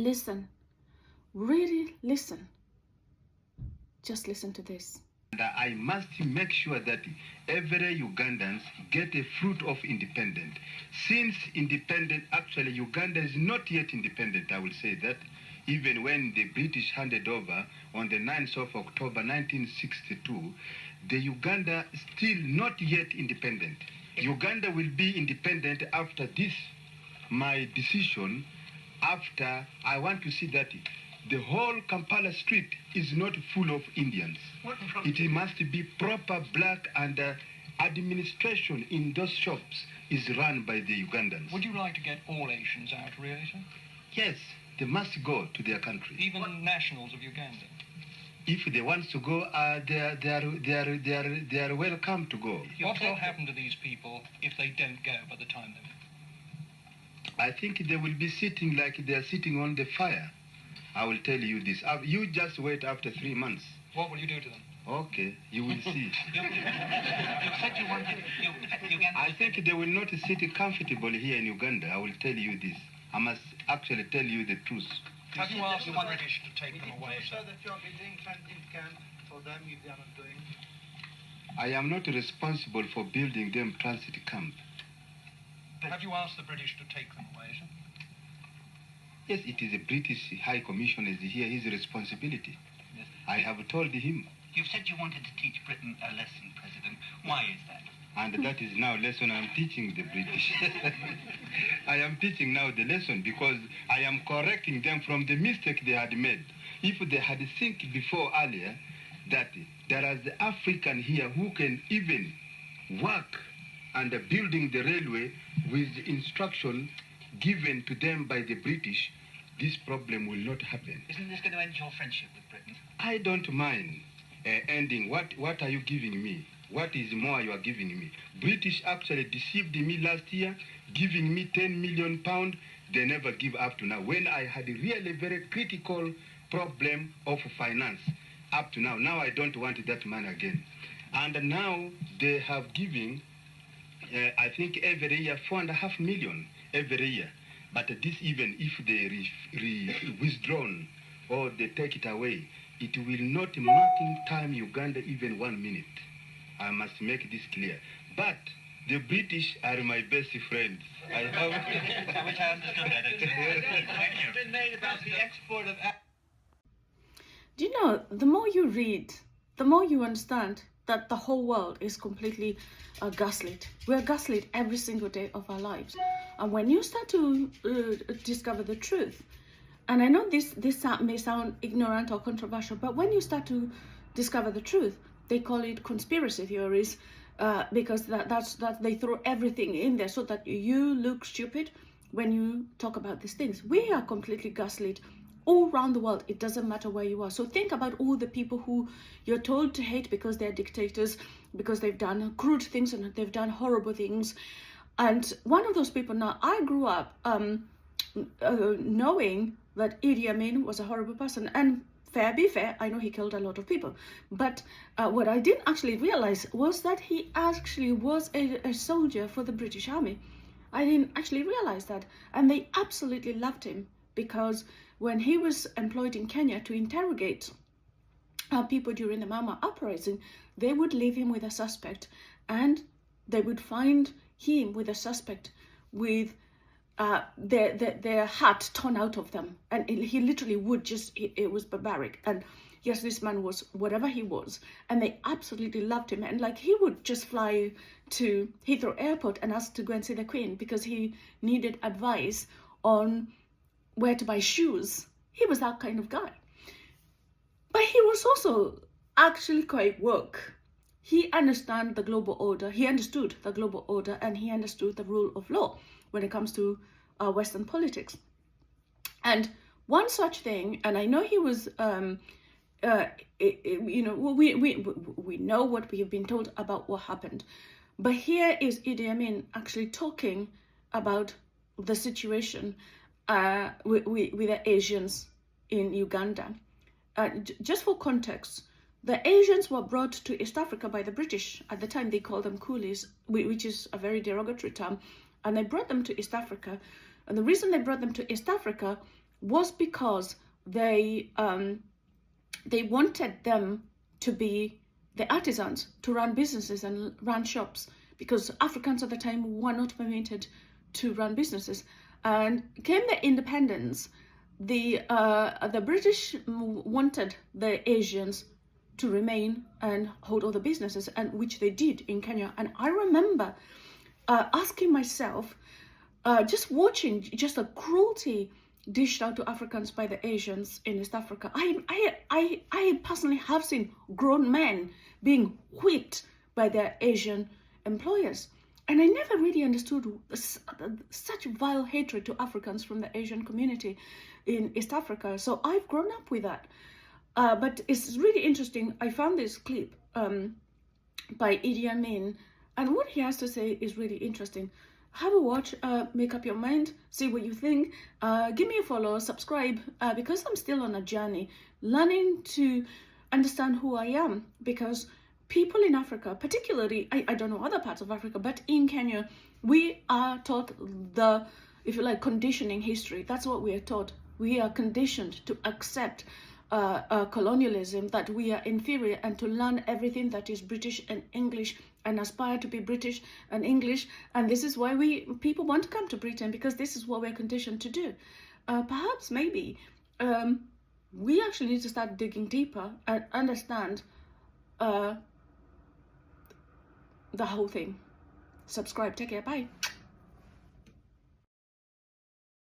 Listen, really listen. Just listen to this. And I must make sure that every Ugandans get a fruit of independence. Since independent, actually Uganda is not yet independent, I will say that. Even when the British handed over on the 9th of October 1962, the Uganda is still not yet independent. Uganda will be independent after this, my decision, after I want to see that the whole Kampala street is not full of Indians. It must be proper black, and administration in those shops is run by the Ugandans. Would you like to get all Asians out, really, sir? Yes, they must go to their country. Even nationals of Uganda? If they want to go, they are welcome to go. What will happen to these people if they don't go by the time they're... I think they will be sitting like they are sitting on the fire. I will tell you this. You just wait after 3 months. What will you do to them? Okay, you will see. You said you wanted Uganda. I think they will not sit comfortable here in Uganda. I will tell you this. I must actually tell you the truth. Have you asked the British to take them away, sir? that you are building transit camp for them if they are not doing? I am not responsible for building them transit camp. Have you asked the British to take them away, sir? Yes, it is the British High Commissioner is here, his responsibility. Yes. I have told him. You've said you wanted to teach Britain a lesson, President. Why is that? And that is now lesson I'm teaching the British. I am teaching now the lesson because I am correcting them from the mistake they had made. If they had think before earlier that there is the African here who can even work and building the railway with instruction given to them by the British, this problem will not happen. Isn't this going to end your friendship with Britain? I don't mind ending. What are you giving me? What is more you are giving me? British actually deceived me last year, giving me 10 million pounds. They never give up to now. When I had a really very critical problem of finance, up to now. Now I don't want that money again. And now they have given, I think every year, 4.5 million every year. But this, even if they withdrawn or they take it away, it will not marking time Uganda even 1 minute. I must make this clear. But the British are my best friends. I have... Which I understood that. Thank you. Been made about the export of... Do you know, the more you read, the more you understand that the whole world is completely gaslit. We are gaslit every single day of our lives. And when you start to discover the truth, and I know this may sound ignorant or controversial, but when you start to discover the truth, they call it conspiracy theories, because that's they throw everything in there so that you look stupid when you talk about these things. We are completely gaslit all around the world. It doesn't matter where you are. So think about all the people who you're told to hate because they're dictators, because they've done crude things and they've done horrible things. And one of those people, now I grew up knowing that Idi Amin was a horrible person, and be fair, I know he killed a lot of people, but what I didn't actually realize was that he actually was a soldier for the British Army. I didn't actually realize that, and they absolutely loved him because when he was employed in Kenya to interrogate people during the Mama uprising, they would leave him with a suspect, and they would find him with a suspect with their hat torn out of them, and he literally would just, it was barbaric. And yes, this man was whatever he was, and they absolutely loved him. And like, he would just fly to Heathrow Airport and ask to go and see the Queen because he needed advice on where to buy shoes. He was that kind of guy. But he was also actually quite woke. He understood the global order. He understood the global order, and he understood the rule of law when it comes to Western politics. And one such thing, and I know he was, you know, we know what we have been told about what happened, but here is Idi Amin actually talking about the situation with the Asians in Uganda. Just for context, the Asians were brought to East Africa by the British. At the time, they called them coolies, which is a very derogatory term. And they brought them to East Africa. And the reason they brought them to East Africa was because they wanted them to be the artisans, to run businesses and run shops, because Africans at the time were not permitted to run businesses. And came the independence, the British wanted the Asians to remain and hold all the businesses, and which they did in Kenya. And I remember asking myself, just watching just the cruelty dished out to Africans by the Asians in East Africa. I personally have seen grown men being whipped by their Asian employers. And I never really understood such vile hatred to Africans from the Asian community in East Africa. So I've grown up with that. But it's really interesting. I found this clip by Idi Amin, and what he has to say is really interesting. Have a watch, make up your mind, see what you think. Give me a follow, subscribe, because I'm still on a journey, learning to understand who I am, because people in Africa, particularly, I don't know other parts of Africa, but in Kenya, we are taught the, if you like, conditioning history. That's what we are taught. We are conditioned to accept colonialism, that we are inferior, and to learn everything that is British and English, and aspire to be British and English. And this is why people want to come to Britain, because this is what we're conditioned to do. Perhaps, maybe, we actually need to start digging deeper and understand the whole thing. Subscribe. Take care. Bye.